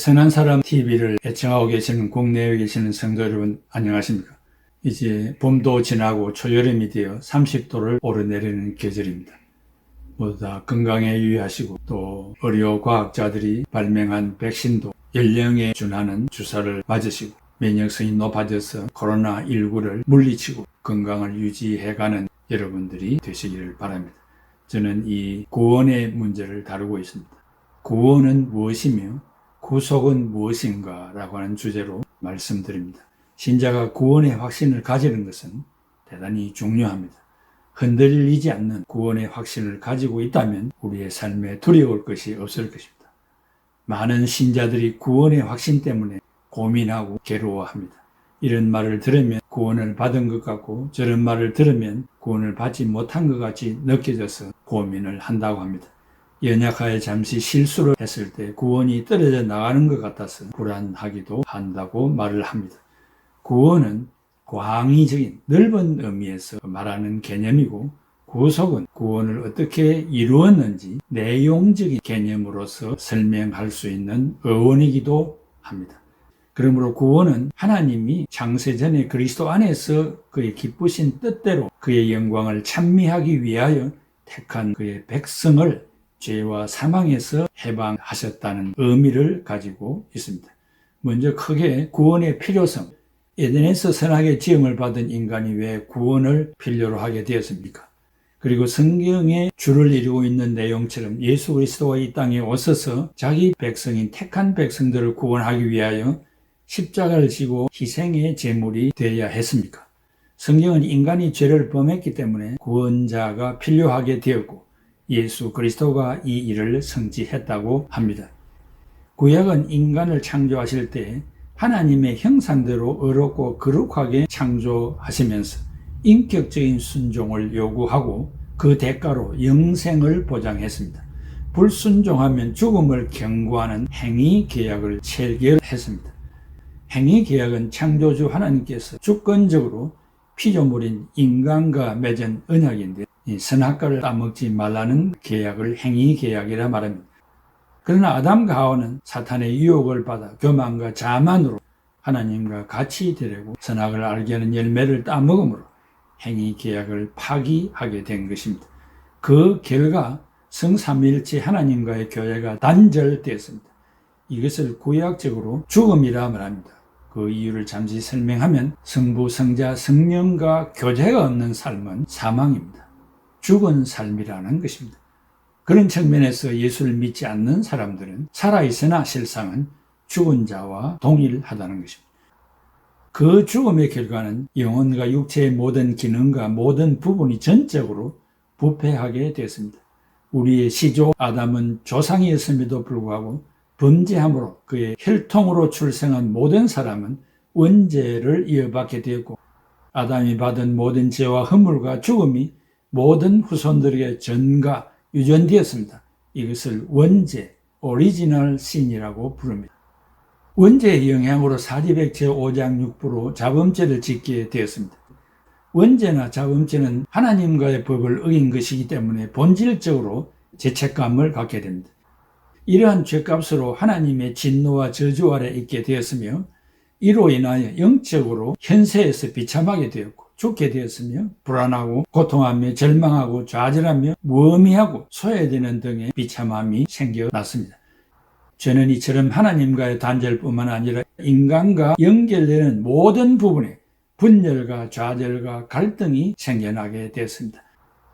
선한 사람 TV를 애청하고 계시는 국내에 계시는 성도 여러분 안녕하십니까? 이제 봄도 지나고 초여름이 되어 30도를 오르내리는 계절입니다. 모두 다 건강에 유의하시고 또 의료 과학자들이 발명한 백신도 연령에 준하는 주사를 맞으시고 면역성이 높아져서 코로나19를 물리치고 건강을 유지해가는 여러분들이 되시기를 바랍니다. 저는 이 구원의 문제를 다루고 있습니다. 구원은 무엇이며 구속은 무엇인가 라고 하는 주제로 말씀드립니다. 신자가 구원의 확신을 가지는 것은 대단히 중요합니다. 흔들리지 않는 구원의 확신을 가지고 있다면 우리의 삶에 두려울 것이 없을 것입니다. 많은 신자들이 구원의 확신 때문에 고민하고 괴로워합니다. 이런 말을 들으면 구원을 받은 것 같고 저런 말을 들으면 구원을 받지 못한 것 같이 느껴져서 고민을 한다고 합니다. 연약하에 잠시 실수를 했을 때 구원이 떨어져 나가는 것 같아서 불안하기도 한다고 말을 합니다. 구원은 광의적인 넓은 의미에서 말하는 개념이고 구속은 구원을 어떻게 이루었는지 내용적인 개념으로서 설명할 수 있는 어원이기도 합니다. 그러므로 구원은 하나님이 창세전에 그리스도 안에서 그의 기쁘신 뜻대로 그의 영광을 찬미하기 위하여 택한 그의 백성을 죄와 사망에서 해방하셨다는 의미를 가지고 있습니다. 먼저 크게 구원의 필요성, 에덴에서 선하게 지음을 받은 인간이 왜 구원을 필요로 하게 되었습니까? 그리고 성경의 주를 이루고 있는 내용처럼 예수 그리스도가 이 땅에 오셔서 자기 백성인 택한 백성들을 구원하기 위하여 십자가를 지고 희생의 제물이 되어야 했습니까? 성경은 인간이 죄를 범했기 때문에 구원자가 필요하게 되었고 예수 그리스도가 이 일을 성취했다고 합니다. 구약은 인간을 창조하실 때 하나님의 형상대로 의롭고 거룩하게 창조하시면서 인격적인 순종을 요구하고 그 대가로 영생을 보장했습니다. 불순종하면 죽음을 경고하는 행위 계약을 체결했습니다. 행위 계약은 창조주 하나님께서 주권적으로 피조물인 인간과 맺은 언약인데 이 선악과를 따먹지 말라는 계약을 행위 계약이라 말합니다. 그러나 아담과 하와는 사탄의 유혹을 받아 교만과 자만으로 하나님과 같이 되려고 선악을 알게 하는 열매를 따먹음으로 행위 계약을 파기하게 된 것입니다. 그 결과 성삼위일체 하나님과의 교제가 단절되었습니다. 이것을 구약적으로 죽음이라 말합니다. 그 이유를 잠시 설명하면 성부, 성자, 성령과 교제가 없는 삶은 사망입니다. 죽은 삶이라는 것입니다. 그런 측면에서 예수를 믿지 않는 사람들은 살아있으나 실상은 죽은 자와 동일하다는 것입니다. 그 죽음의 결과는 영혼과 육체의 모든 기능과 모든 부분이 전적으로 부패하게 되었습니다. 우리의 시조 아담은 조상이었음에도 불구하고 범죄함으로 그의 혈통으로 출생한 모든 사람은 원죄를 이어받게 되었고 아담이 받은 모든 죄와 허물과 죽음이 모든 후손들에게 전가 유전되었습니다. 이것을 원죄, 오리지널 신이라고 부릅니다. 원죄의 영향으로 사리백 제5장 6부로 자범죄를 짓게 되었습니다. 원죄나 자범죄는 하나님과의 법을 어긴 것이기 때문에 본질적으로 죄책감을 갖게 됩니다. 이러한 죄값으로 하나님의 진노와 저주 아래 있게 되었으며 이로 인하여 영적으로 현세에서 비참하게 되었고 죽게 되었으며 불안하고 고통하며 절망하고 좌절하며 무의미하고 소외되는 등의 비참함이 생겨났습니다. 죄는 이처럼 하나님과의 단절뿐만 아니라 인간과 연결되는 모든 부분에 분열과 좌절과 갈등이 생겨나게 되었습니다.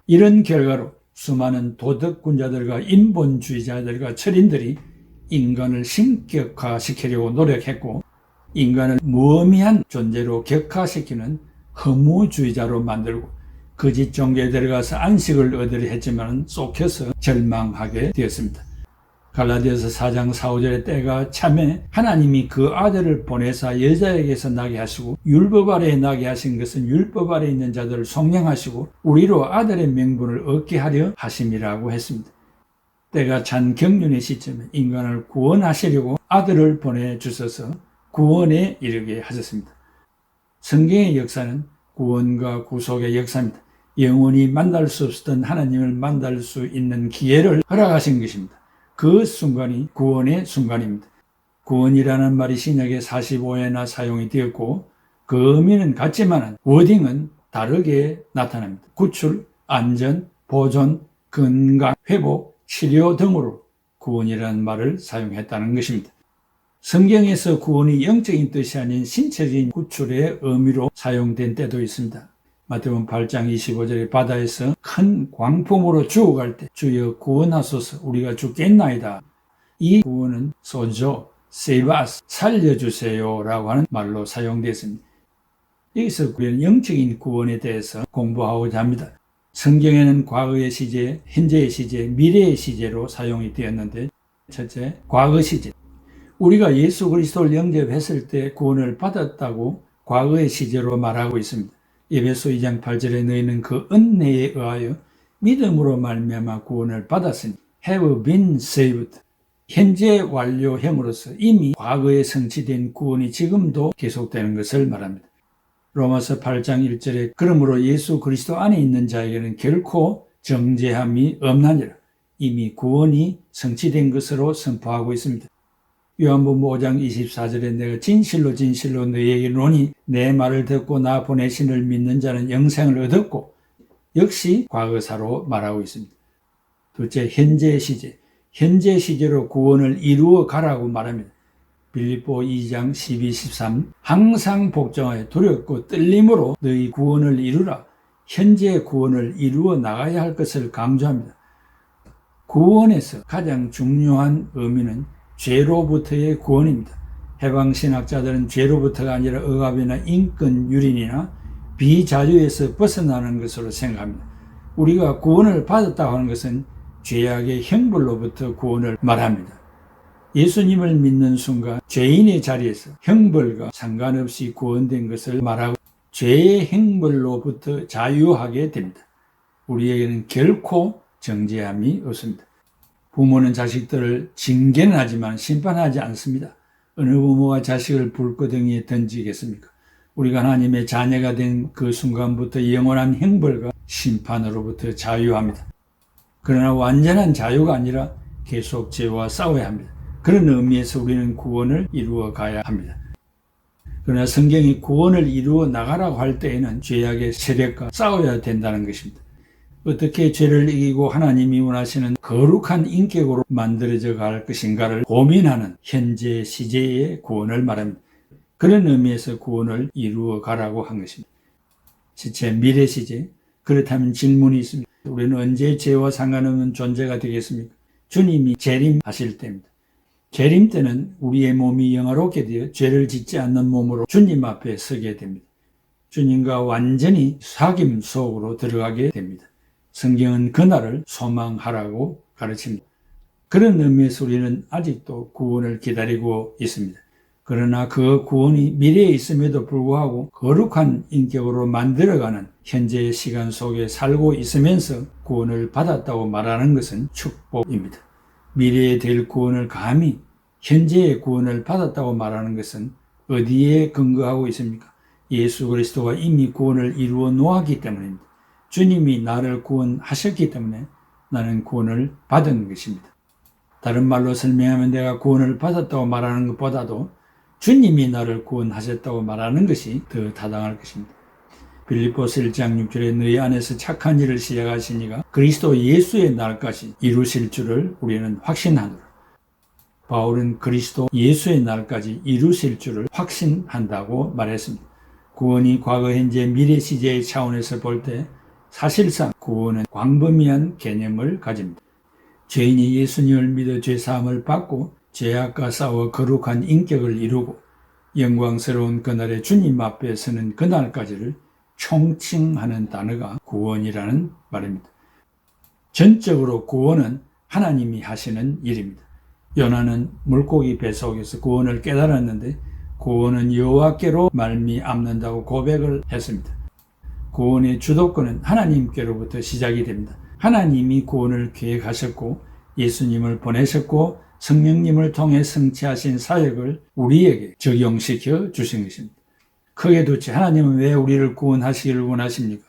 이런 결과로 수많은 도덕군자들과 인본주의자들과 철인들이 인간을 신격화시키려고 노력했고 인간을 무의미한 존재로 격화시키는 허무주의자로 만들고 거짓 종교에 들어가서 안식을 얻으려 했지만 쫓겨서 절망하게 되었습니다. 갈라디아서 4장 4-5절의 때가 참에 하나님이 그 아들을 보내사 여자에게서 나게 하시고 율법 아래에 나게 하신 것은 율법 아래에 있는 자들을 속량하시고 우리로 아들의 명분을 얻게 하려 하심이라고 했습니다. 때가 찬 경륜의 시점에 인간을 구원하시려고 아들을 보내주셔서 구원에 이르게 하셨습니다. 성경의 역사는 구원과 구속의 역사입니다. 영원히 만날 수 없었던 하나님을 만날 수 있는 기회를 허락하신 것입니다. 그 순간이 구원의 순간입니다. 구원이라는 말이 신약에 45회나 사용이 되었고 그 의미는 같지만 워딩은 다르게 나타납니다. 구출, 안전, 보존, 건강, 회복, 치료 등으로 구원이라는 말을 사용했다는 것입니다. 성경에서 구원이 영적인 뜻이 아닌 신체적인 구출의 의미로 사용된 때도 있습니다. 마태복음 8장 25절에 바다에서 큰 광풍으로 죽어갈 때 주여 구원하소서 우리가 죽겠나이다. 이 구원은 소조, 세이바스, 살려주세요 라고 하는 말로 사용됐습니다. 여기서 우리는 영적인 구원에 대해서 공부하고자 합니다. 성경에는 과거의 시제, 현재의 시제, 미래의 시제로 사용이 되었는데 첫째, 과거 시제. 우리가 예수 그리스도를 영접했을 때 구원을 받았다고 과거의 시제로 말하고 있습니다. 에베소 2장 8절에 너희는 그 은혜에 의하여 믿음으로 말미암아 구원을 받았으니 have been saved. 현재 완료형으로서 이미 과거에 성취된 구원이 지금도 계속되는 것을 말합니다. 로마서 8장 1절에 그러므로 예수 그리스도 안에 있는 자에게는 결코 정죄함이 없나니라. 이미 구원이 성취된 것으로 선포하고 있습니다. 요한복음 5장 24절에 내가 진실로 진실로 너희에게 이르노니 내 말을 듣고 나 보내신 이를 믿는 자는 영생을 얻었고 역시 과거사로 말하고 있습니다. 둘째, 현재 시제. 현재 시제로 구원을 이루어 가라고 말합니다. 빌립보 2장 12, 13 항상 복종하여 두렵고 떨림으로 너희 구원을 이루라. 현재 구원을 이루어 나가야 할 것을 강조합니다. 구원에서 가장 중요한 의미는 죄로부터의 구원입니다. 해방신학자들은 죄로부터가 아니라 억압이나 인권 유린이나 비자유에서 벗어나는 것으로 생각합니다. 우리가 구원을 받았다고 하는 것은 죄악의 형벌로부터 구원을 말합니다. 예수님을 믿는 순간 죄인의 자리에서 형벌과 상관없이 구원된 것을 말하고 죄의 형벌로부터 자유하게 됩니다. 우리에게는 결코 정죄함이 없습니다. 부모는 자식들을 징계는 하지만 심판하지 않습니다. 어느 부모가 자식을 불구덩이에 던지겠습니까? 우리가 하나님의 자녀가 된 그 순간부터 영원한 형벌과 심판으로부터 자유합니다. 그러나 완전한 자유가 아니라 계속 죄와 싸워야 합니다. 그런 의미에서 우리는 구원을 이루어 가야 합니다. 그러나 성경이 구원을 이루어 나가라고 할 때에는 죄악의 세력과 싸워야 된다는 것입니다. 어떻게 죄를 이기고 하나님이 원하시는 거룩한 인격으로 만들어져 갈 것인가를 고민하는 현재 시제의 구원을 말합니다. 그런 의미에서 구원을 이루어 가라고 한 것입니다. 시체 미래 시제. 그렇다면 질문이 있습니다. 우리는 언제 죄와 상관없는 존재가 되겠습니까? 주님이 재림하실 때입니다. 재림 때는 우리의 몸이 영화롭게 되어 죄를 짓지 않는 몸으로 주님 앞에 서게 됩니다. 주님과 완전히 사귐 속으로 들어가게 됩니다. 성경은 그날을 소망하라고 가르칩니다. 그런 의미에서 우리는 아직도 구원을 기다리고 있습니다. 그러나 그 구원이 미래에 있음에도 불구하고 거룩한 인격으로 만들어가는 현재의 시간 속에 살고 있으면서 구원을 받았다고 말하는 것은 축복입니다. 미래에 될 구원을 감히 현재의 구원을 받았다고 말하는 것은 어디에 근거하고 있습니까? 예수 그리스도가 이미 구원을 이루어 놓았기 때문입니다. 주님이 나를 구원하셨기 때문에 나는 구원을 받은 것입니다. 다른 말로 설명하면 내가 구원을 받았다고 말하는 것보다도 주님이 나를 구원하셨다고 말하는 것이 더 타당할 것입니다. 빌립보서 1장 6절에 너희 안에서 착한 일을 시작하시니가 그리스도 예수의 날까지 이루실 줄을 우리는 확신하노라. 바울은 그리스도 예수의 날까지 이루실 줄을 확신한다고 말했습니다. 구원이 과거, 현재, 미래 시제의 차원에서 볼 때 사실상 구원은 광범위한 개념을 가집니다. 죄인이 예수님을 믿어 죄사함을 받고 죄악과 싸워 거룩한 인격을 이루고 영광스러운 그날에 주님 앞에 서는 그날까지를 총칭하는 단어가 구원이라는 말입니다. 전적으로 구원은 하나님이 하시는 일입니다. 요나는 물고기 뱃속에서 구원을 깨달았는데 구원은 여호와께로 말미암는다고 고백을 했습니다. 구원의 주도권은 하나님께로부터 시작이 됩니다. 하나님이 구원을 계획하셨고 예수님을 보내셨고 성령님을 통해 성취하신 사역을 우리에게 적용시켜 주신 것입니다. 크게 도대체 하나님은 왜 우리를 구원하시기를 원하십니까?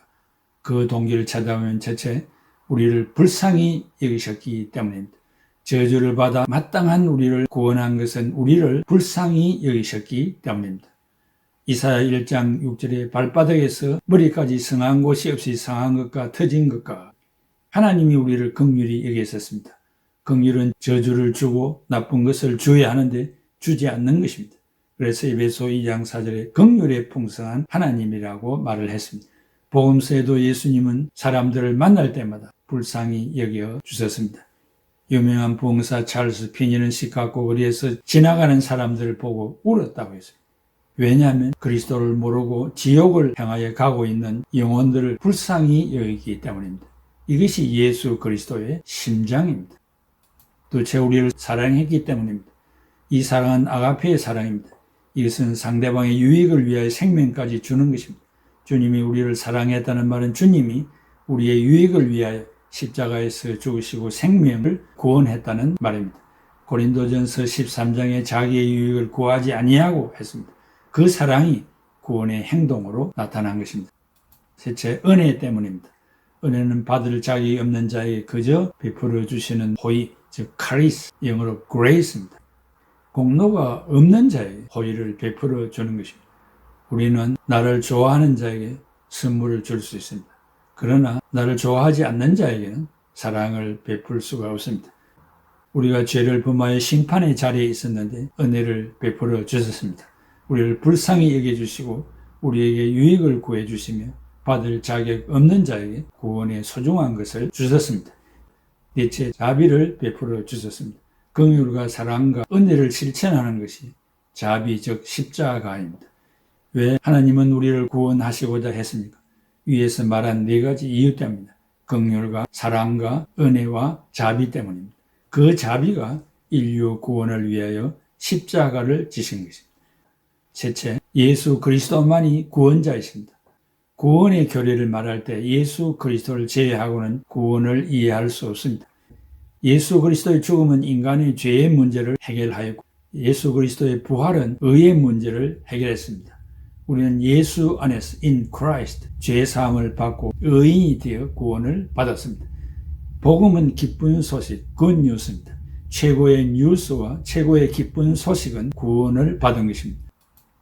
그 동기를 찾아보면 첫째, 우리를 불쌍히 여기셨기 때문입니다. 저주를 받아 마땅한 우리를 구원한 것은 우리를 불쌍히 여기셨기 때문입니다. 이사야 1장 6절에 발바닥에서 머리까지 성한 곳이 없이 상한 것과 터진 것과 하나님이 우리를 긍휼히 여기셨습니다. 긍휼은 저주를 주고 나쁜 것을 줘야 하는데 주지 않는 것입니다. 그래서 에베소 2장 4절에 긍휼에 풍성한 하나님이라고 말을 했습니다. 복음서에도 예수님은 사람들을 만날 때마다 불쌍히 여겨 주셨습니다. 유명한 부흥사 찰스 피니는 시카고 거리에서 지나가는 사람들을 보고 울었다고 했어요. 왜냐하면 그리스도를 모르고 지옥을 향하여 가고 있는 영혼들을 불쌍히 여기기 때문입니다. 이것이 예수 그리스도의 심장입니다. 도대체 우리를 사랑했기 때문입니다. 이 사랑은 아가페의 사랑입니다. 이것은 상대방의 유익을 위하여 생명까지 주는 것입니다. 주님이 우리를 사랑했다는 말은 주님이 우리의 유익을 위하여 십자가에서 죽으시고 생명을 구원했다는 말입니다. 고린도전서 13장에 자기의 유익을 구하지 아니하고 했습니다. 그 사랑이 구원의 행동으로 나타난 것입니다. 셋째, 은혜 때문입니다. 은혜는 받을 자격이 없는 자에게 그저 베풀어 주시는 호의, 즉 카리스, 영어로 grace입니다. 공로가 없는 자에게 호의를 베풀어 주는 것입니다. 우리는 나를 좋아하는 자에게 선물을 줄 수 있습니다. 그러나 나를 좋아하지 않는 자에게는 사랑을 베풀 수가 없습니다. 우리가 죄를 범하여 심판의 자리에 있었는데 은혜를 베풀어 주셨습니다. 우리를 불쌍히 여겨주시고 우리에게 유익을 구해주시며 받을 자격 없는 자에게 구원의 소중한 것을 주셨습니다. 넷째, 자비를 베풀어 주셨습니다. 긍휼과 사랑과 은혜를 실천하는 것이 자비, 즉 십자가입니다. 왜 하나님은 우리를 구원하시고자 했습니까? 위에서 말한 네 가지 이유 때문입니다. 긍휼과 사랑과 은혜와 자비 때문입니다. 그 자비가 인류 구원을 위하여 십자가를 지신 것입니다. 셋째, 예수 그리스도만이 구원자이십니다. 구원의 교리를 말할 때 예수 그리스도를 제외하고는 구원을 이해할 수 없습니다. 예수 그리스도의 죽음은 인간의 죄의 문제를 해결하였고 예수 그리스도의 부활은 의의 문제를 해결했습니다. 우리는 예수 안에서 in Christ 죄 사함을 받고 의인이 되어 구원을 받았습니다. 복음은 기쁜 소식, good news입니다. 최고의 뉴스와 최고의 기쁜 소식은 구원을 받은 것입니다.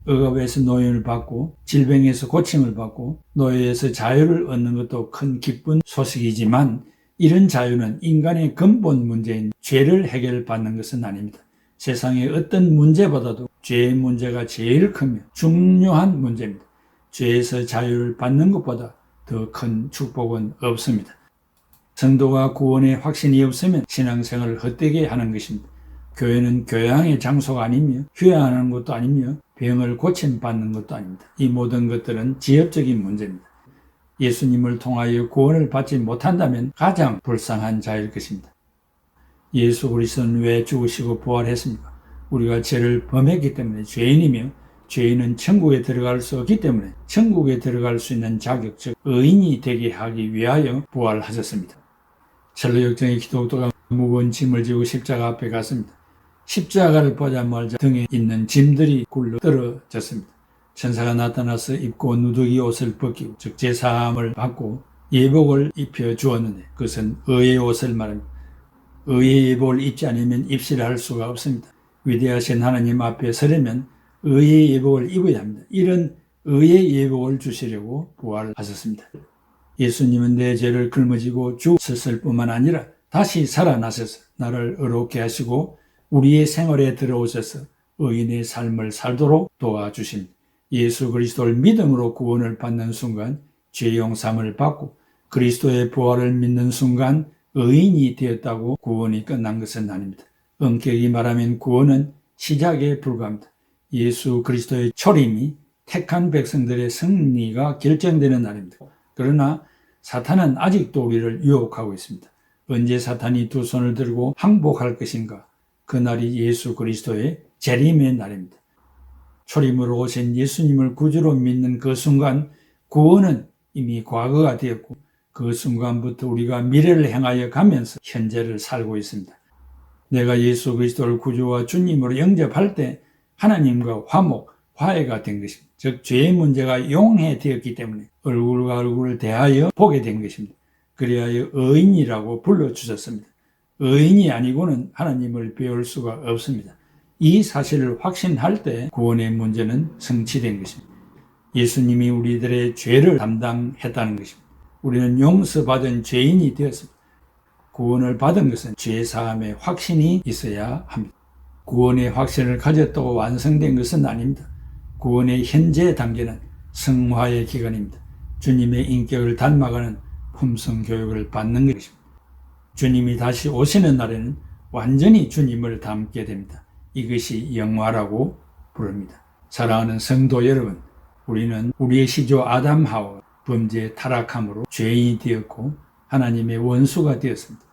억압에서 노임을 받고 질병에서 고침을 받고 노예에서 자유를 얻는 것도 큰 기쁜 소식이지만 이런 자유는 인간의 근본 문제인 죄를 해결받는 것은 아닙니다. 세상의 어떤 문제보다도 죄의 문제가 제일 크며 중요한 문제입니다. 죄에서 자유를 받는 것보다 더 큰 축복은 없습니다. 성도가 구원의 확신이 없으면 신앙생활을 헛되게 하는 것입니다. 교회는 교양의 장소가 아니며 휴양하는 것도 아니며 병을 고침받는 것도 아닙니다. 이 모든 것들은 지엽적인 문제입니다. 예수님을 통하여 구원을 받지 못한다면 가장 불쌍한 자일 것입니다. 예수 그리스도는 왜 죽으시고 부활했습니까? 우리가 죄를 범했기 때문에 죄인이며 죄인은 천국에 들어갈 수 없기 때문에 천국에 들어갈 수 있는 자격, 즉 의인이 되게 하기 위하여 부활하셨습니다. 첼로 역정의 기독도가 무거운 짐을 지고 십자가 앞에 갔습니다. 십자가를 보자마자 등에 있는 짐들이 굴러 떨어졌습니다. 천사가 나타나서 입고 누더기 옷을 벗기고 즉 제사함을 받고 예복을 입혀 주었는데 그것은 의의 옷을 말합니다. 의의 예복을 입지 않으면 입실할 수가 없습니다. 위대하신 하나님 앞에 서려면 의의 예복을 입어야 합니다. 이런 의의 예복을 주시려고 부활하셨습니다. 예수님은 내 죄를 짊어지고 죽으셨을 뿐만 아니라 다시 살아나셔서 나를 의롭게 하시고 우리의 생활에 들어오셔서 의인의 삶을 살도록 도와주십니다. 예수 그리스도를 믿음으로 구원을 받는 순간 죄 용서함을 받고 그리스도의 부활을 믿는 순간 의인이 되었다고 구원이 끝난 것은 아닙니다. 엄격히 말하면 구원은 시작에 불과합니다. 예수 그리스도의 초림이 택한 백성들의 승리가 결정되는 날입니다. 그러나 사탄은 아직도 우리를 유혹하고 있습니다. 언제 사탄이 두 손을 들고 항복할 것인가? 그날이 예수 그리스도의 재림의 날입니다. 초림으로 오신 예수님을 구주로 믿는 그 순간 구원은 이미 과거가 되었고 그 순간부터 우리가 미래를 향하여 가면서 현재를 살고 있습니다. 내가 예수 그리스도를 구주와 주님으로 영접할 때 하나님과 화해가 된 것입니다. 즉 죄의 문제가 용해되었기 때문에 얼굴과 얼굴을 대하여 보게 된 것입니다. 그리하여 의인이라고 불러주셨습니다. 의인이 아니고는 하나님을 배울 수가 없습니다. 이 사실을 확신할 때 구원의 문제는 성취된 것입니다. 예수님이 우리들의 죄를 담당했다는 것입니다. 우리는 용서받은 죄인이 되었습니다. 구원을 받은 것은 죄사함의 확신이 있어야 합니다. 구원의 확신을 가졌다고 완성된 것은 아닙니다. 구원의 현재 단계는 성화의 기간입니다. 주님의 인격을 닮아가는 품성 교육을 받는 것입니다. 주님이 다시 오시는 날에는 완전히 주님을 닮게 됩니다. 이것이 영화라고 부릅니다. 사랑하는 성도 여러분, 우리는 우리의 시조 아담 하와 범죄 타락함으로 죄인이 되었고 하나님의 원수가 되었습니다.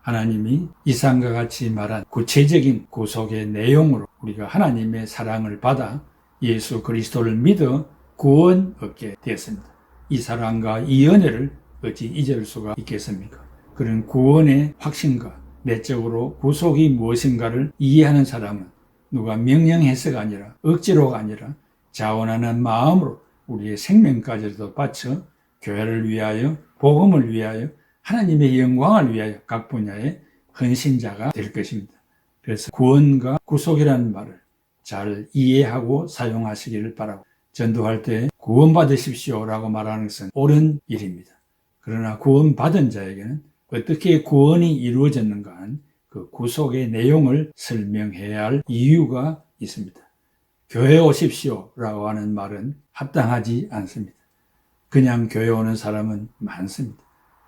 하나님이 이상과 같이 말한 구체적인 구속의 내용으로 우리가 하나님의 사랑을 받아 예수 그리스도를 믿어 구원 얻게 되었습니다. 이 사랑과 이 은혜를 어찌 잊을 수가 있겠습니까? 그런 구원의 확신과 내적으로 구속이 무엇인가를 이해하는 사람은 누가 명령해서가 아니라 억지로가 아니라 자원하는 마음으로 우리의 생명까지도 바쳐 교회를 위하여 복음을 위하여 하나님의 영광을 위하여 각 분야의 헌신자가 될 것입니다. 그래서 구원과 구속이라는 말을 잘 이해하고 사용하시기를 바라고, 전도할 때 구원받으십시오라고 말하는 것은 옳은 일입니다. 그러나 구원받은 자에게는 어떻게 구원이 이루어졌는가 하는 그 구속의 내용을 설명해야 할 이유가 있습니다. 교회 오십시오라고 하는 말은 합당하지 않습니다. 그냥 교회 오는 사람은 많습니다.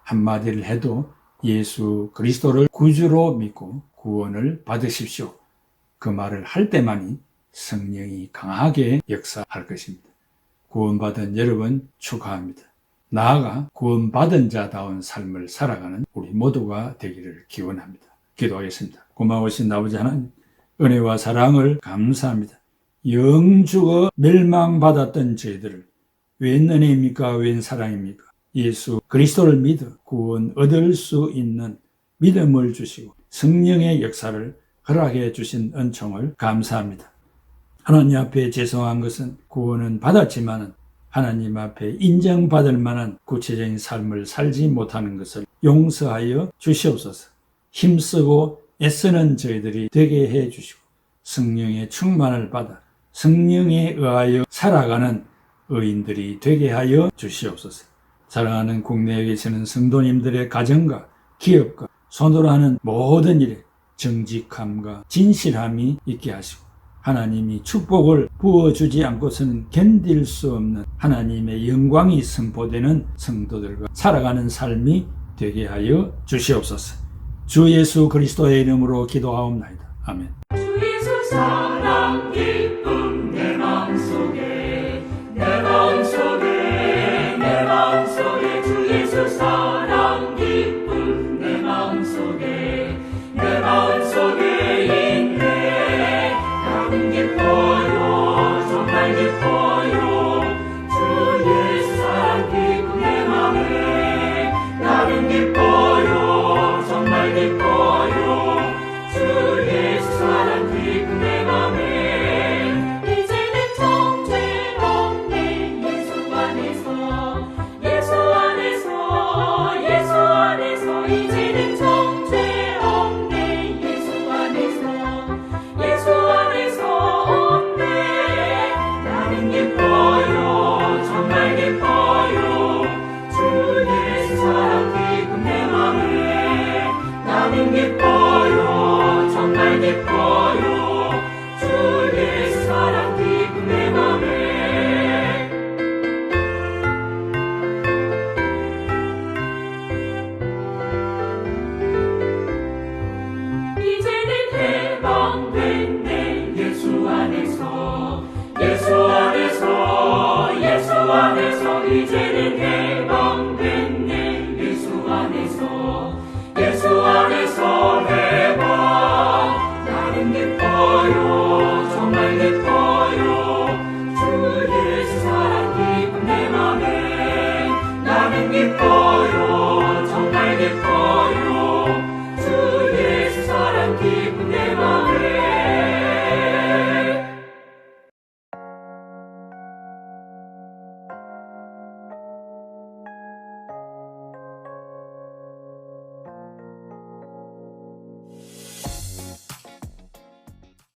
한마디를 해도 예수 그리스도를 구주로 믿고 구원을 받으십시오. 그 말을 할 때만이 성령이 강하게 역사할 것입니다. 구원받은 여러분 축하합니다. 나아가 구원받은 자다운 삶을 살아가는 우리 모두가 되기를 기원합니다. 기도하겠습니다. 고마우신 아버지 하나님, 은혜와 사랑을 감사합니다. 영죽어 멸망받았던 저희들을 웬 은혜입니까? 웬 사랑입니까? 예수 그리스도를 믿어 구원 얻을 수 있는 믿음을 주시고 성령의 역사를 허락해 주신 은총을 감사합니다. 하나님 앞에 죄송한 것은 구원은 받았지만 하나님 앞에 인정받을 만한 구체적인 삶을 살지 못하는 것을 용서하여 주시옵소서. 힘쓰고 애쓰는 저희들이 되게 해 주시고 성령의 충만을 받아 성령에 의하여 살아가는 의인들이 되게 하여 주시옵소서. 사랑하는 국내에 계시는 성도님들의 가정과 기업과 손으로 하는 모든 일에 정직함과 진실함이 있게 하시고 하나님이 축복을 부어주지 않고서는 견딜 수 없는 하나님의 영광이 선포되는 성도들과 살아가는 삶이 되게 하여 주시옵소서. 주 예수 그리스도의 이름으로 기도하옵나이다. 아멘. 주 예수 사랑 기쁨 내 마음속에 내 마음속에 내 마음속에 주 예수 사랑 기쁨 내 마음속에 내 마음속에 있네. 나는 기뻐요 정말 기뻐요 주 예수 사랑 기쁨 내 마음에 나는 기뻐요 정말 기뻐요 주 예수 사랑 기쁨 내 맘에 이제는 정죄 없네. 예수 안에서 예수 안에서 예수 안에서 이제는 정죄 없네. 예수 안에서 예수 안에서 없네. 나는 기뻐요 정말 기뻐요 주 예수 사랑 기쁨 내 맘에 나는 기뻐요